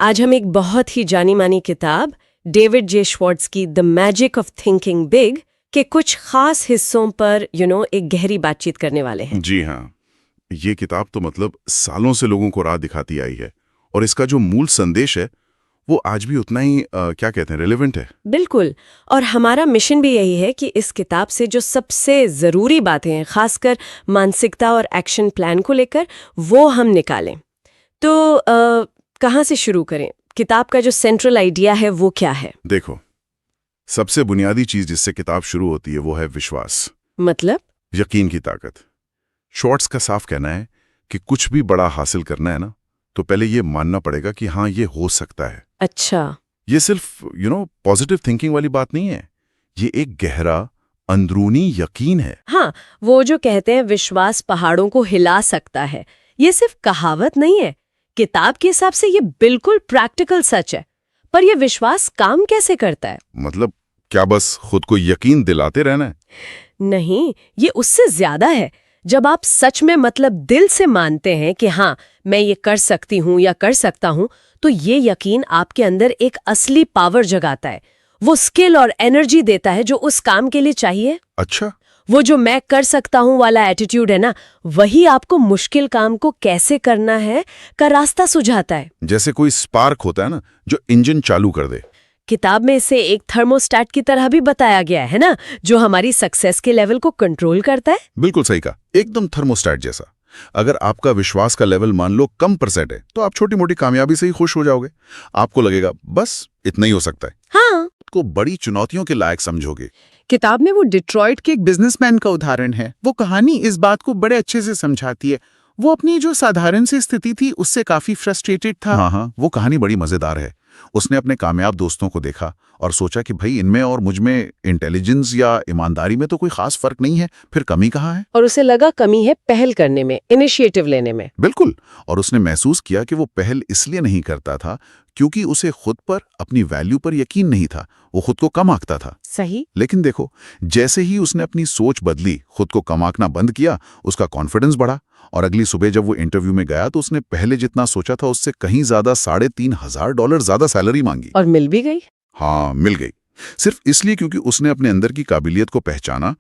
आज हम एक बहुत ही जानी मानी किताब डेविड जे श्वार्ट्ज की the magic of thinking big के कुछ खास हिस्सों पर एक गहरी बातचीत करने वाले हैं। जी हाँ, ये किताब तो मतलब सालों से लोगों को राह दिखाती आई है और इसका जो मूल संदेश है वो आज भी उतना ही क्या कहते हैं, रेलेवेंट है। बिल्कुल। और हमारा मिशन भी यही है कि इस किताब से जो सबसे ज़रूरी बातें हैं, खासकर मानसिकता और एक्शन प्लान को लेकर, वो हम निकालें। तो कहाँ से शुरू करें? किताब का जो सेंट्रल आइडिया है वो क्या है? देखो, सबसे बुनियादी चीज जिससे किताब शुरू होती है वो है विश्वास, मतलब? यकीन की ताकत। श्वार्ट्ज का साफ कहना है कि कुछ भी बड़ा हासिल करना है ना, तो पहले ये मानना पड़ेगा कि हाँ, ये हो सकता है। अच्छा। ये सिर्फ पॉजिटिव थिंकिंग वाली बात नहीं है, ये एक गहरा अंदरूनी यकीन है। हाँ, वो जो कहते हैं विश्वास पहाड़ों को हिला सकता है, ये सिर्फ कहावत नहीं है। किताब के हिसाब से ये बिल्कुल प्रैक्टिकल सच है। पर ये विश्वास काम कैसे करता है? मतलब क्या बस खुद को यकीन दिलाते रहना है? नहीं, ये उससे ज्यादा है। जब आप सच में दिल से मानते हैं कि हाँ, मैं ये कर सकती हूँ या कर सकता हूँ, तो ये यकीन आपके अंदर एक असली पावर जगाता है। वो स्किल और एनर्जी देता है जो उस काम के लिए चाहिए। अच्छा, वो जो मैं कर सकता हूँ वाला एटीट्यूड है ना, वही आपको मुश्किल काम को कैसे करना है का रास्ता सुझाता है। जैसे कोई स्पार्क होता है ना, जो इंजन चालू कर दे। किताब में इसे एक थर्मोस्टेट की तरह भी बताया गया है ना, जो हमारी सक्सेस के लेवल को कंट्रोल करता है। बिल्कुल सही कहा, एकदम थर्मोस्टेट जैसा। अगर आपका विश्वास का लेवल मान लो कम % है, तो आप छोटी मोटी कामयाबी से ही खुश हो जाओगे। आपको लगेगा बस इतना ही हो सकता है। हाँ, को बड़ी चुनौतियों के लायक समझोगे। किताब में वो डिट्रॉइट के एक बिजनेसमैन का उदाहरण है। वो कहानी इस बात को बड़े अच्छे से समझाती है। वो अपनी जो साधारण सी स्थिति थी उससे काफी फ्रस्ट्रेटेड था। हाँ, वो कहानी बड़ी मजेदार है। उसने अपने कामयाब दोस्तों को देखा और सोचा कि भाई, इनमें और मुझ में इंटेलिजेंस या ईमानदारी में तो कोई खास फर्क नहीं है, फिर कमी कहाँ है? और उसे लगा कमी है पहल करने में, इनिशिएटिव लेने में। बिल्कुल। और उसने महसूस किया कि वो पहल इसलिए नहीं करता था क्योंकि उसे खुद पर, अपनी वैल्यू पर यकीन नहीं था। वो खुद को कम आंकता था। सही। लेकिन देखो, जैसे ही उसने अपनी सोच बदली, खुद को कम आंकना बंद किया, उसका कॉन्फिडेंस बढ़ा। और अगली सुबह जब वो इंटरव्यू में गया तो उसने पहले जितना सोचा था उससे कहीं ज्यादा $3,500 ज्यादा सैलरी मांगी। और मिल भी गई। हाँ, मिल गई। सिर्फ इसलिए क्योंकि उसने अपने अंदर की काबिलियत को पहचाना।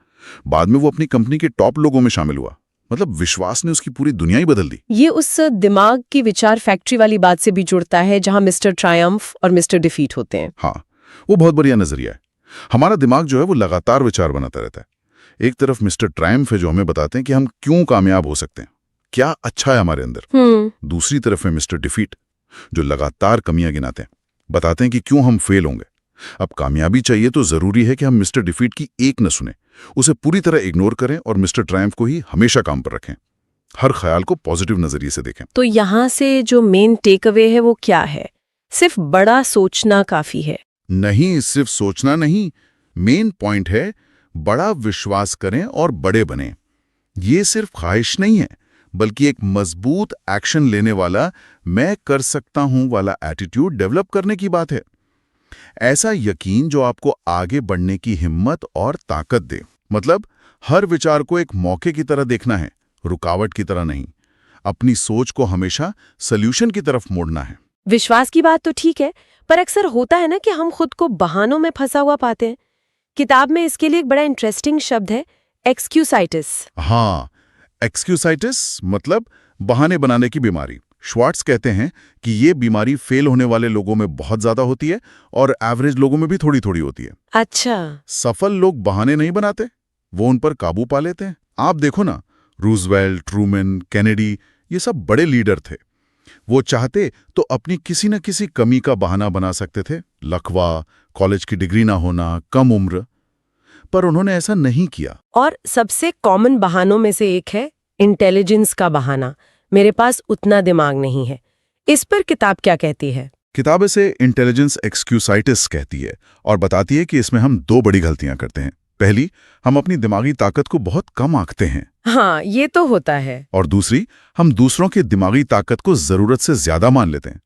बाद में वो अपनी कंपनी के टॉप लोगों में शामिल हुआ। मतलब विश्वास ने उसकी पूरी दुनिया ही बदल दी। ये उस दिमाग की विचार फैक्ट्री वाली बात से भी जुड़ता है जहां मिस्टर ट्रायम्फ और मिस्टर डिफीट होते हैं। हाँ, वो बहुत बढ़िया नजरिया है। हमारा दिमाग जो है वो लगातार विचार बनाता रहता है। एक तरफ मिस्टर ट्रायम्फ है जो हमें बताते हैं कि हम क्यों कामयाब हो सकते हैं, क्या अच्छा है हमारे अंदर। दूसरी तरफ है मिस्टर डिफीट, जो लगातार कमियां गिनाते हैं, बताते हैं कि क्यों हम फेल होंगे। अब कामयाबी चाहिए तो जरूरी है कि हम मिस्टर डिफीट की एक न सुने, उसे पूरी तरह इग्नोर करें और मिस्टर ट्रायम्फ को ही हमेशा काम पर रखें। हर ख्याल को पॉजिटिव नजरिए से देखें। तो यहाँ से जो मेन टेक अवे है वो क्या है? सिर्फ बड़ा सोचना काफी है? नहीं, सिर्फ सोचना नहीं। मेन पॉइंट है बड़ा विश्वास करें और बड़े बने। ये सिर्फ ख्वाहिश नहीं है, बल्कि एक मजबूत एक्शन लेने वाला, मैं कर सकता हूं वाला एटीट्यूड डेवलप करने की बात है। ऐसा यकीन जो आपको आगे बढ़ने की हिम्मत और ताकत दे। मतलब हर विचार को एक मौके की तरह देखना है, रुकावट की तरह नहीं। अपनी सोच को हमेशा सॉल्यूशन की तरफ मोड़ना है। विश्वास की बात तो ठीक है, पर अक्सर होता है ना कि हम खुद को बहानों में फंसा हुआ पाते हैं। किताब में इसके लिए एक बड़ा इंटरेस्टिंग शब्द है, एक्सक्यूसाइटिस। हाँ, एक्सक्यूसाइटिस मतलब बहाने बनाने की बीमारी। श्वार्ट्ज कहते हैं कि ये बीमारी फेल होने वाले लोगों में बहुत ज्यादा होती है और एवरेज लोगों में भी थोड़ी थोड़ी होती है। अच्छा। सफल लोग बहाने नहीं बनाते, वो उन पर काबू पा लेते हैं। आप देखो ना, रूजवेल्ट, ट्रूमैन, केनेडी, ये सब बड़े लीडर थे। वो चाहते तो अपनी किसी न किसी कमी का बहाना बना सकते थे, लकवा, कॉलेज की डिग्री ना होना, कम उम्र, पर उन्होंने ऐसा नहीं किया। और सबसे कॉमन बहानों में से एक है इंटेलिजेंस का बहाना, मेरे पास उतना दिमाग नहीं है। इस पर किताब क्या कहती है? किताब इसे इंटेलिजेंस एक्सक्यूसाइटिस कहती है और बताती है कि इसमें हम 2 बड़ी गलतियां करते हैं। पहली, हम अपनी दिमागी ताकत को बहुत कम आंकते हैं। हाँ, ये तो होता है। और दूसरी, हम दूसरों की दिमागी ताकत को जरूरत से ज्यादा मान लेते हैं।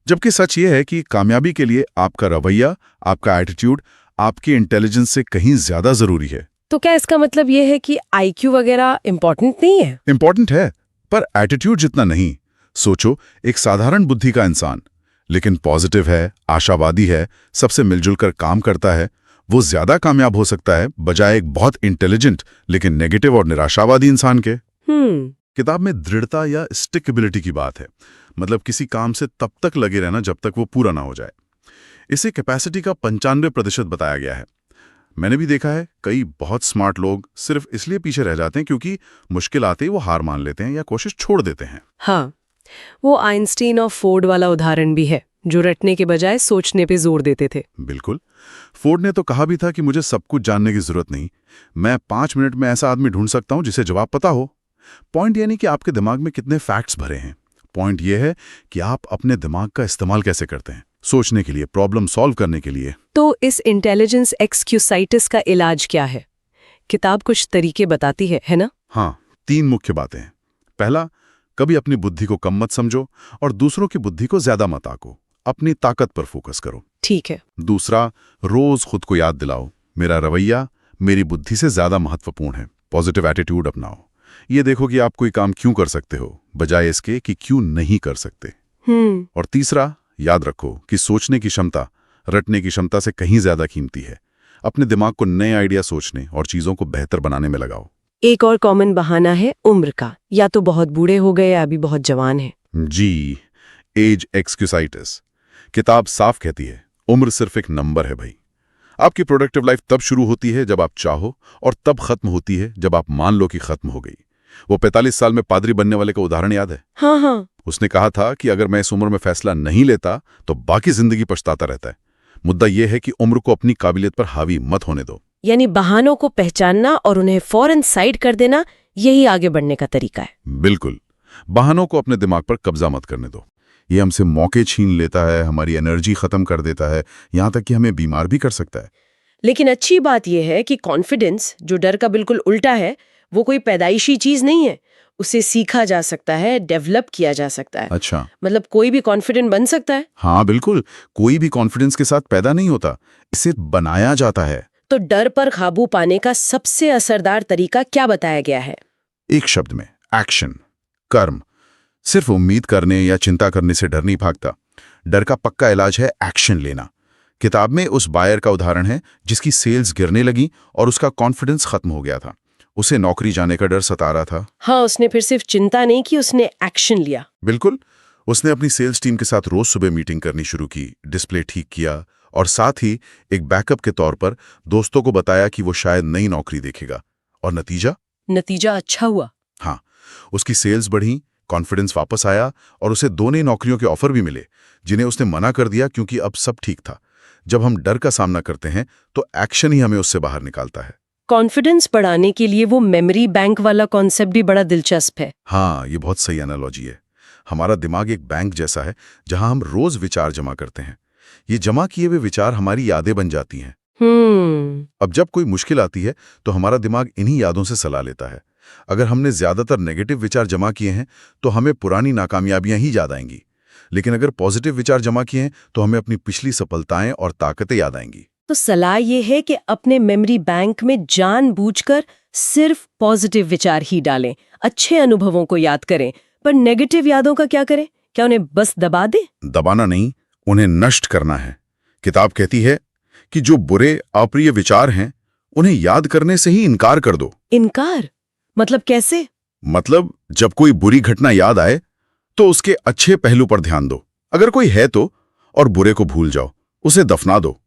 जबकि सच ये है कि कामयाबी के लिए आपका रवैया, आपका एटीट्यूड, आपकी इंटेलिजेंस से कहीं ज्यादा जरूरी है। तो क्या इसका मतलब ये है कि आईक्यू वगैरह इंपॉर्टेंट नहीं है? इंपॉर्टेंट है, पर एटीट्यूड जितना नहीं। सोचो, एक साधारण बुद्धि का इंसान लेकिन पॉजिटिव है, आशावादी है, सबसे मिलजुल कर काम करता है, वो ज्यादा कामयाब हो सकता है बजाय एक बहुत इंटेलिजेंट लेकिन नेगेटिव और निराशावादी इंसान के। किताब में दृढ़ता या स्टिकेबिलिटी की बात है, मतलब किसी काम से तब तक लगे रहना जब तक वो पूरा ना हो जाए। इसे कैपेसिटी का 95% बताया गया है। मैंने भी देखा है कई बहुत स्मार्ट लोग सिर्फ इसलिए पीछे रह जाते हैं क्योंकि मुश्किल आते ही वो हार मान लेते हैं या कोशिश छोड़ देते हैं। हाँ, वो आइंस्टीन और फोर्ड वाला उदाहरण भी है, जो रटने के बजाय सोचने पे जोर देते थे। बिल्कुल। फोर्ड ने तो कहा भी था कि मुझे सब कुछ जानने की जरूरत नहीं, मैं 5 मिनट में ऐसा आदमी ढूंढ सकता हूं जिसे जवाब पता हो। पॉइंट यानी कि आपके दिमाग में कितने फैक्ट्स भरे हैं, पॉइंट यह है कि आप अपने दिमाग का इस्तेमाल कैसे करते हैं, सोचने के लिए, प्रॉब्लम सॉल्व करने के लिए। तो इस इंटेलिजेंस एक्सक्यूसाइटिस का इलाज क्या है? किताब कुछ तरीके बताती है ना? हाँ, 3 मुख्य बातें हैं। पहला, कभी अपनी बुद्धि को कम मत समझो और दूसरों की बुद्धि को ज्यादा मत आको, अपनी ताकत पर फोकस करो। ठीक है। दूसरा, रोज खुद को याद दिलाओ, मेरा रवैया मेरी बुद्धि से ज्यादा महत्वपूर्ण है। पॉजिटिव एटीट्यूड अपनाओ। ये देखो कि आप कोई काम क्यों कर सकते हो, बजाय इसके कि क्यों नहीं कर सकते। और तीसरा, याद रखो कि सोचने की क्षमता रटने की क्षमता से कहीं ज्यादा कीमती है। अपने दिमाग को नए आइडिया सोचने और चीजों को बेहतर बनाने में लगाओ। एक और कॉमन बहाना है उम्र का, या तो बहुत बूढ़े हो गए या अभी बहुत जवान है। जी, एज एक्सक्यूसाइटिस। किताब साफ कहती है उम्र सिर्फ एक नंबर है भाई। आपकी प्रोडक्टिव लाइफ तब शुरू होती है जब आप चाहो और तब खत्म होती है जब आप मान लो कि खत्म हो गई। वो 45 साल में पादरी बनने वाले का उदाहरण याद है? हाँ। उसने कहा था कि अगर मैं इस उम्र में फैसला नहीं लेता तो बाकी जिंदगी पछताता रहता है। मुद्दा यह है कि उम्र को अपनी काबिलियत पर हावी मत होने दो। यानी बहानों को पहचानना और उन्हें फौरन साइड कर देना, यही आगे बढ़ने का तरीका है। बिल्कुल। बहानों को अपने दिमाग पर कब्जा मत करने दो। ये हमसे मौके छीन लेता है, हमारी एनर्जी खत्म कर देता है, यहां तक कि हमें बीमार भी कर सकता है। लेकिन अच्छी बात यह है कि कॉन्फिडेंस, जो डर का बिल्कुल उल्टा है, वो कोई पैदाइशी चीज नहीं है। उसे सीखा जा सकता है, डेवलप किया जा सकता है। अच्छा, मतलब कोई भी कॉन्फिडेंट बन सकता है? हाँ बिल्कुल। कोई भी कॉन्फिडेंस के साथ पैदा नहीं होता, इसे बनाया जाता है। तो डर पर काबू पाने का सबसे असरदार तरीका क्या बताया गया है? एक शब्द में, एक्शन, कर्म। सिर्फ उम्मीद करने या चिंता करने से डर नहीं भागता। डर का पक्का इलाज है एक्शन लेना। किताब में उस बायर का उदाहरण है जिसकी सेल्स गिरने लगी और उसका कॉन्फिडेंस खत्म हो गया था। उसे नौकरी जाने का डर सता रहा था। हाँ, उसने फिर सिर्फ चिंता नहीं की, उसने एक्शन लिया। बिल्कुल। उसने अपनी सेल्स टीम के साथ रोज सुबह मीटिंग करनी शुरू की, डिस्प्ले ठीक किया और साथ ही एक बैकअप के तौर पर दोस्तों को बताया कि वो शायद नई नौकरी देखेगा। और नतीजा अच्छा हुआ। हाँ, उसकी सेल्स बढ़ी, कॉन्फिडेंस वापस आया और उसे 2 नई नौकरियों के ऑफर भी मिले, जिन्हें उसने मना कर दिया क्योंकि अब सब ठीक था। जब हम डर का सामना करते हैं तो एक्शन ही हमें उससे बाहर निकालता है। कॉन्फिडेंस बढ़ाने के लिए वो मेमोरी बैंक वाला कॉन्सेप्ट भी बड़ा दिलचस्प है। हाँ, ये बहुत सही एनालॉजी है। हमारा दिमाग एक बैंक जैसा है जहां हम रोज विचार जमा करते हैं। ये जमा किए हुए विचार हमारी यादें बन जाती हैं। अब जब कोई मुश्किल आती है तो हमारा दिमाग इन्हीं यादों से सलाह लेता है। अगर हमने ज्यादातर नेगेटिव विचार जमा किए हैं तो हमें पुरानी नाकामयाबियां ही याद आएंगी, लेकिन अगर पॉजिटिव विचार जमा किए हैं तो हमें अपनी पिछली सफलताएं और ताकतें याद आएंगी। तो सलाह ये है कि अपने मेमोरी बैंक में जानबूझकर सिर्फ पॉजिटिव विचार ही डालें, अच्छे अनुभवों को याद करें। पर नेगेटिव यादों का क्या करें? क्या उन्हें बस दबा दें? दबाना नहीं, उन्हें नष्ट करना है। किताब कहती है कि जो बुरे अप्रिय विचार हैं उन्हें याद करने से ही इनकार कर दो। इनकार मतलब कैसे? मतलब जब कोई बुरी घटना याद आए तो उसके अच्छे पहलू पर ध्यान दो, अगर कोई है तो, और बुरे को भूल जाओ, उसे दफना दो।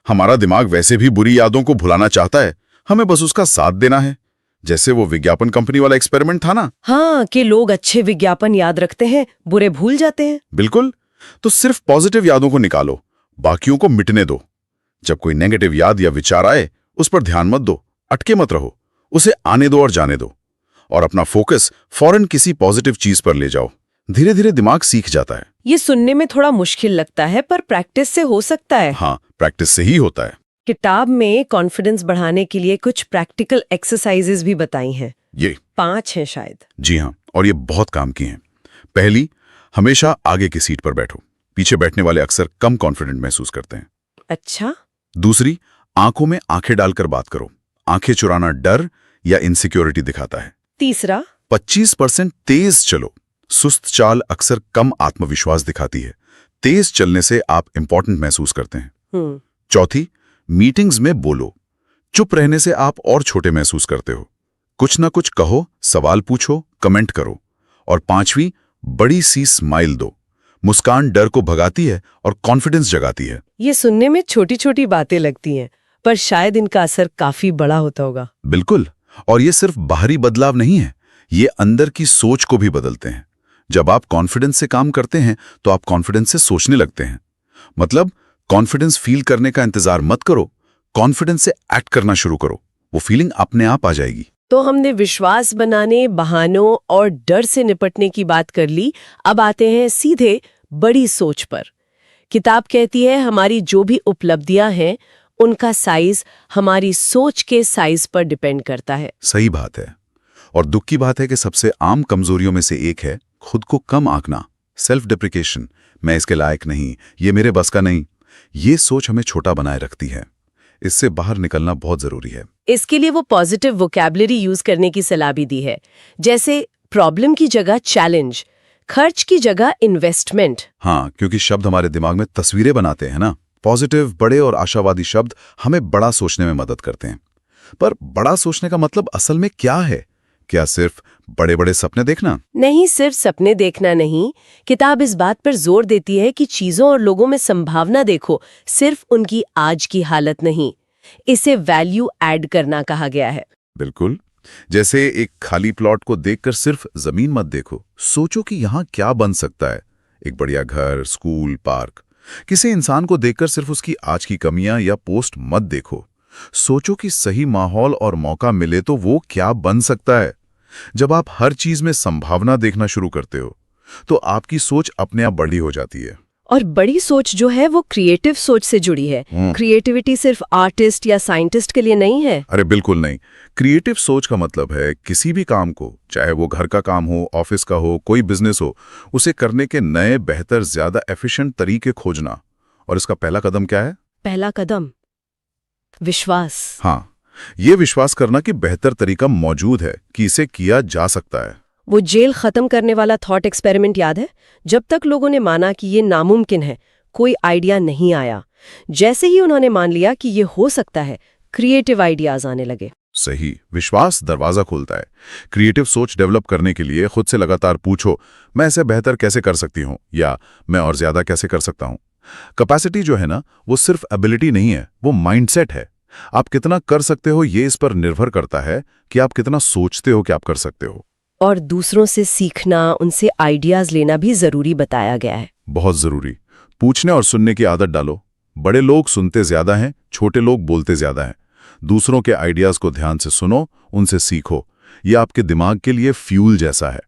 हमारा दिमाग वैसे भी बुरी यादों को भुलाना चाहता है, हमें बस उसका साथ देना है। जैसे वो विज्ञापन कंपनी वाला एक्सपेरिमेंट था ना। हाँ, कि लोग अच्छे विज्ञापन याद रखते हैं, बुरे भूल जाते हैं। बिल्कुल। तो सिर्फ पॉजिटिव यादों को निकालो, बाकियों को मिटने दो। जब कोई नेगेटिव याद या विचार आए उस पर ध्यान मत दो, अटके मत रहो, उसे आने दो और जाने दो, और अपना फोकस फौरन किसी पॉजिटिव चीज पर ले जाओ। धीरे धीरे दिमाग सीख जाता है। ये सुनने में थोड़ा मुश्किल लगता है, पर प्रैक्टिस से हो सकता है। हाँ, प्रैक्टिस से ही होता है। किताब में कॉन्फिडेंस बढ़ाने के लिए कुछ प्रैक्टिकल एक्सरसाइजेज भी बताई हैं। ये 5 हैं शायद। जी हाँ, और ये बहुत काम की हैं। पहली, हमेशा आगे की सीट पर बैठो। पीछे बैठने वाले अक्सर कम कॉन्फिडेंट महसूस करते हैं। अच्छा। दूसरी, आंखों में आंखें डालकर बात करो। आंखें चुराना डर या इनसिक्योरिटी दिखाता है। तीसरा, 25% तेज चलो। सुस्त चाल अक्सर कम आत्मविश्वास दिखाती है। तेज चलने से आप इंपॉर्टेंट महसूस करते हैं। 4, मीटिंग्स में बोलो। चुप रहने से आप और छोटे महसूस करते हो। कुछ ना कुछ कहो, सवाल पूछो, कमेंट करो। और 5वीं, बड़ी सी स्माइल दो। मुस्कान डर को भगाती है और कॉन्फिडेंस जगाती है। ये सुनने में छोटी छोटी बातें लगती हैं, पर शायद इनका असर काफी बड़ा होता होगा। बिल्कुल। और ये सिर्फ बाहरी बदलाव नहीं है, ये अंदर की सोच को भी बदलते हैं। जब आप कॉन्फिडेंस से काम करते हैं तो आप कॉन्फिडेंस से सोचने लगते हैं। मतलब कॉन्फिडेंस फील करने का इंतजार मत करो, कॉन्फिडेंस से एक्ट करना शुरू करो। वो फीलिंग अपने आप आ जाएगी। तो हमने विश्वास बनाने, बहानों और डर से निपटने की बात कर ली। अब आते हैं सीधे बड़ी सोच पर। किताब कहती है हमारी जो भी उपलब्धियां हैं उनका साइज हमारी सोच के साइज पर डिपेंड करता है। सही बात है। और दुख की बात है कि सबसे आम कमजोरियों में से एक है खुद को कम आंकना, सेल्फ डिप्रिकेशन। मैं इसके लायक नहीं, ये मेरे बस का नहीं। ये सोच हमें छोटा बनाए रखती है। इससे बाहर निकलना बहुत जरूरी है। इसके लिए वो पॉजिटिव वोकैबुलरी यूज करने की सलाह भी दी है, जैसे प्रॉब्लम की जगह चैलेंज, खर्च की जगह इन्वेस्टमेंट। हाँ, क्योंकि शब्द हमारे दिमाग में तस्वीरें बनाते हैं ना। पॉजिटिव, बड़े और आशावादी शब्द हमें बड़ा सोचने में मदद करते हैं। पर बड़ा सोचने का मतलब असल में क्या है? क्या सिर्फ बड़े बड़े सपने देखना? नहीं, सिर्फ सपने देखना नहीं। किताब इस बात पर जोर देती है कि चीजों और लोगों में संभावना देखो, सिर्फ उनकी आज की हालत नहीं। इसे वैल्यू ऐड करना कहा गया है। बिल्कुल। जैसे एक खाली प्लॉट को देखकर सिर्फ जमीन मत देखो, सोचो कि यहाँ क्या बन सकता है। एक बढ़िया घर, स्कूल, पार्क। किसी इंसान को देखकर सिर्फ उसकी आज की कमियां या पोस्ट मत देखो, सोचो कि सही माहौल और मौका मिले तो वो क्या बन सकता है। जब आप हर चीज में संभावना देखना शुरू करते हो तो आपकी सोच अपने आप बड़ी हो जाती है। और बड़ी सोच जो है वो क्रिएटिव सोच से जुड़ी है। क्रिएटिविटी सिर्फ आर्टिस्ट या साइंटिस्ट के लिए नहीं है। अरे बिल्कुल नहीं। क्रिएटिव सोच का मतलब है किसी भी काम को, चाहे वो घर का काम हो, ऑफिस का हो, कोई बिजनेस हो, उसे करने के नए, बेहतर, ज्यादा एफिशिएंट तरीके खोजना। और इसका पहला कदम क्या है? पहला कदम विश्वास। हाँ, ये विश्वास करना कि बेहतर तरीका मौजूद है, कि इसे किया जा सकता है। वो जेल खत्म करने वाला थॉट एक्सपेरिमेंट याद है? जब तक लोगों ने माना कि ये नामुमकिन है, कोई आइडिया नहीं आया। जैसे ही उन्होंने मान लिया कि ये हो सकता है, क्रिएटिव आइडियाज आने लगे। सही। विश्वास दरवाजा खोलता है। क्रिएटिव सोच डेवलप करने के लिए खुद से लगातार पूछो, मैं इसे बेहतर कैसे कर सकती हूँ, या मैं और ज्यादा कैसे कर सकता हूँ। कैपेसिटी जो है ना, वो सिर्फ एबिलिटी नहीं है, वो माइंडसेट है। आप कितना कर सकते हो ये इस पर निर्भर करता है कि आप कितना सोचते हो कि आप कर सकते हो। और दूसरों से सीखना, उनसे आइडियाज लेना भी जरूरी बताया गया है। बहुत जरूरी। पूछने और सुनने की आदत डालो। बड़े लोग सुनते ज्यादा हैं, छोटे लोग बोलते ज्यादा हैं। दूसरों के आइडियाज को ध्यान से सुनो, उनसे सीखो। ये आपके दिमाग के लिए फ्यूल जैसा है।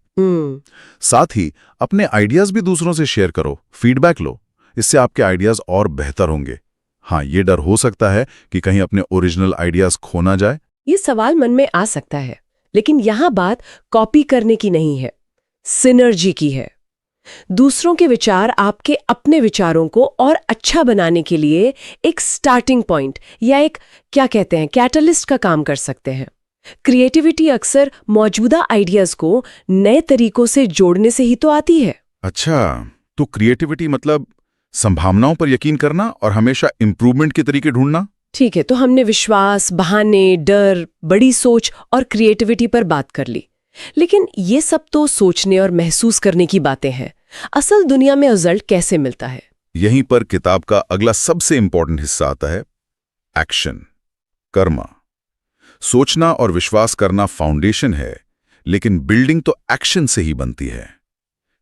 साथ ही अपने आइडियाज भी दूसरों से शेयर करो, फीडबैक लो। इससे आपके आइडियाज और बेहतर होंगे। हाँ, ये डर हो सकता है कि कहीं अपने ओरिजिनल आइडियाज खो ना जाए। ये सवाल मन में आ सकता है, लेकिन यहाँ बात कॉपी करने की नहीं है, सिनर्जी की है। दूसरों के विचार आपके अपने विचारों को और अच्छा बनाने के लिए एक स्टार्टिंग पॉइंट या एक, क्या कहते हैं, कैटलिस्ट का काम कर सकते हैं। क्रिएटिविटी अक्सर मौजूदा आइडियाज को नए तरीकों से जोड़ने से ही तो आती है। अच्छा, तो क्रिएटिविटी मतलब संभावनाओं पर यकीन करना और हमेशा इंप्रूवमेंट के तरीके ढूंढना। ठीक है, तो हमने विश्वास, बहाने, डर, बड़ी सोच और क्रिएटिविटी पर बात कर ली। लेकिन ये सब तो सोचने और महसूस करने की बातें हैं। असल दुनिया में रिजल्ट कैसे मिलता है? यहीं पर किताब का अगला सबसे इंपॉर्टेंट हिस्सा आता है, एक्शन, कर्मा। सोचना और विश्वास करना फाउंडेशन है, लेकिन बिल्डिंग तो एक्शन से ही बनती है।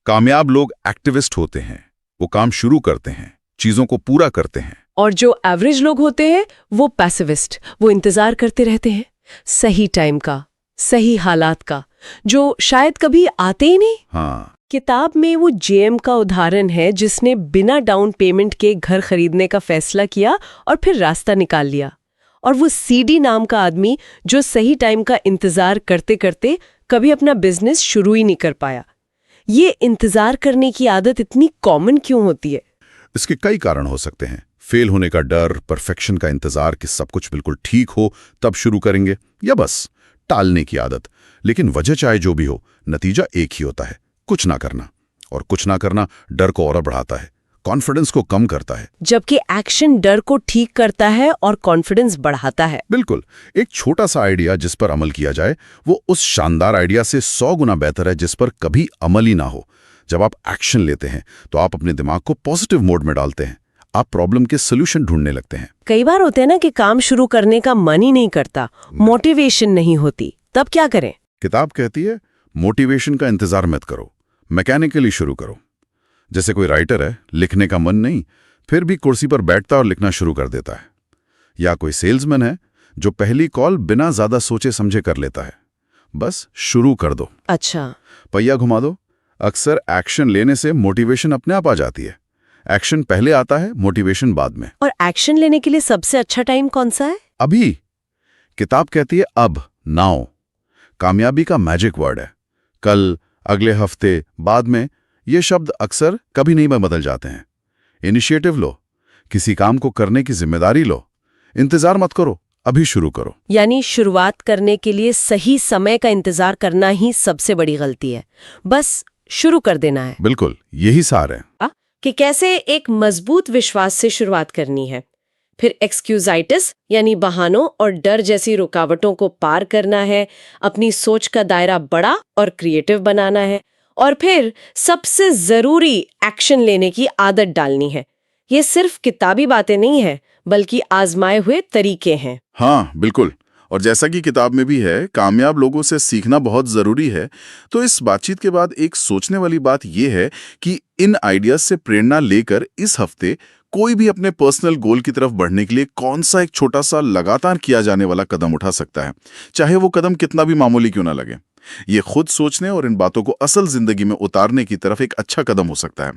कामयाब लोग एक्टिविस्ट होते हैं, वो काम शुरू करते हैं, चीजों को पूरा करते हैं। और जो एवरेज लोग होते हैं वो पैसिविस्ट, वो इंतजार करते रहते हैं सही टाइम का, सही हालात का, जो शायद कभी आते ही नहीं। हाँ। किताब में वो जेएम का उदाहरण है जिसने बिना डाउन पेमेंट के घर खरीदने का फैसला किया और फिर रास्ता निकाल लिया। और वो सीडी नाम का आदमी जो सही टाइम का इंतजार करते करते कभी अपना बिजनेस शुरू ही नहीं कर पाया। ये इंतजार करने की आदत इतनी कॉमन क्यों होती है? इसके कई कारण हो सकते हैं। फेल होने का डर, परफेक्शन का इंतजार कि सब कुछ बिल्कुल ठीक हो तब शुरू करेंगे, या बस टालने की आदत। लेकिन वजह चाहे जो भी हो, नतीजा एक ही होता है, कुछ ना करना। और कुछ ना करना डर को और बढ़ाता है। कॉन्फिडेंस को कम करता है। जबकि एक्शन डर को ठीक करता है और कॉन्फिडेंस बढ़ाता है। बिल्कुल, एक छोटा सा आइडिया जिस पर अमल किया जाए वो उस शानदार आइडिया से 100 गुना बेहतर है जिस पर कभी अमल ही ना हो। जब आप एक्शन लेते हैं तो आप अपने दिमाग को पॉजिटिव मोड में डालते हैं, आप प्रॉब्लम के सोल्यूशन ढूंढने लगते हैं। कई बार होते हैं ना कि काम शुरू करने का मन ही नहीं करता, मोटिवेशन नहीं होती, तब क्या करें? किताब कहती है मोटिवेशन का इंतजार मत करो, मैकेनिकली शुरू करो। जैसे कोई राइटर है, लिखने का मन नहीं, फिर भी कुर्सी पर बैठता और लिखना शुरू कर देता है। या कोई सेल्समैन है जो पहली कॉल बिना ज्यादा सोचे समझे कर लेता है। बस शुरू कर दो। अच्छा, पहिया घुमा दो। अक्सर एक्शन लेने से मोटिवेशन अपने आप आ जाती है। एक्शन पहले आता है, मोटिवेशन बाद में। और एक्शन लेने के लिए सबसे अच्छा टाइम कौन सा है? अभी। किताब कहती है अब, नाउ। कामयाबी का मैजिक वर्ड है। कल, अगले हफ्ते, बाद में, ये शब्द अक्सर कभी नहीं बदल जाते हैं। इनिशिएटिव लो, किसी काम को करने की जिम्मेदारी लो। इंतजार मत करो, अभी शुरू करो। यानी शुरुआत करने के लिए सही समय का इंतजार करना ही सबसे बड़ी गलती है। बस शुरू कर देना है। बिल्कुल, यही सार है। कि कैसे एक मजबूत विश्वास से शुरुआत करनी है, फिर एक्सक्यूजाइटिस यानी बहानों और डर जैसी रुकावटों को पार करना है, अपनी सोच का दायरा बड़ा और क्रिएटिव बनाना है, और फिर सबसे जरूरी एक्शन लेने की आदत डालनी है। ये सिर्फ किताबी बातें नहीं है, बल्कि आजमाए हुए तरीके हैं। हाँ, बिल्कुल। और जैसा कि किताब में भी है, कामयाब लोगों से सीखना बहुत जरूरी है। तो इस बातचीत के बाद एक सोचने वाली बात यह है कि इन आइडियाज से प्रेरणा लेकर इस हफ्ते कोई भी अपने पर्सनल गोल की तरफ बढ़ने के लिए कौन सा एक छोटा सा लगातार किया जाने वाला कदम उठा सकता है, चाहे वो कदम कितना भी मामूली क्यों ना लगे। ये खुद सोचने और इन बातों को असल जिंदगी में उतारने की तरफ एक अच्छा कदम हो सकता है।